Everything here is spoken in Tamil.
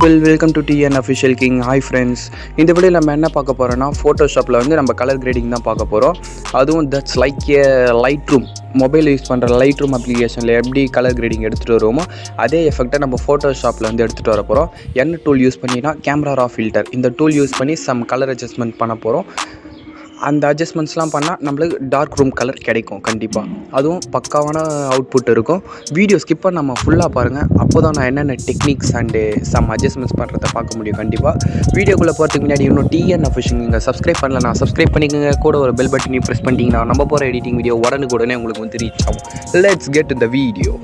people, welcome to TN Official King. Hi friends. இந்த வீடியோவில் நம்ம என்ன பார்க்க போகிறோன்னா ஃபோட்டோஷாப்பில் வந்து நம்ம கலர் கிரேடிங் தான் பார்க்க போகிறோம். அதுவும் that's like A light room, mobile use பண்ணுற லைட் ரூம் அப்ளிகேஷனில் எப்படி கலர் கிரேடிங் எடுத்துகிட்டு வருவோமோ அதே எஃபெக்ட்டை நம்ம ஃபோட்டோஷாப்பில் வந்து எடுத்துகிட்டு வர போகிறோம். என்ன டூல் யூஸ் பண்ணினா கேமரா ரா ஃபில்டர், இந்த டூல் யூஸ் பண்ணி சம் கலர் அட்ஜஸ்ட்மெண்ட் பண்ண போகிறோம். அந்த அட்ஜஸ்ட்மெண்ட்ஸ்லாம் பண்ணால் நம்மளுக்கு டார்க் ரூம் கலர் கிடைக்கும் கண்டிப்பாக. அதுவும் பக்காவான அவுட்புட் இருக்கும். வீடியோ ஸ்கிப் பண்ண நம்ம ஃபுல்லாக பாருங்கள். அப்போ தான் நான் என்னென்ன டெக்னிக்ஸ் அண்டு சம் அட்ஜஸ்ட்மெண்ட்ஸ் பண்ணுறதை பார்க்க முடியும் கண்டிப்பாக. வீடியோக்குள்ளே போகிறதுக்கு முன்னாடி இன்னும் டிஎன் அஃபிஷியல் நீங்கள் சப்ஸ்கிரைப் பண்ணல, நான் சப்ஸ்கிரைப் பண்ணிக்கோங்க. கூட ஒரு பெல் பட்டனையும் ப்ரெஸ் பண்ணிட்டீங்கன்னா நம்ம போகிற எடிட்டிங் வீடியோ உடனே உங்களுக்கு வந்து ரீச் ஆகும். லெட்ஸ் கெட் இந்த வீடியோ.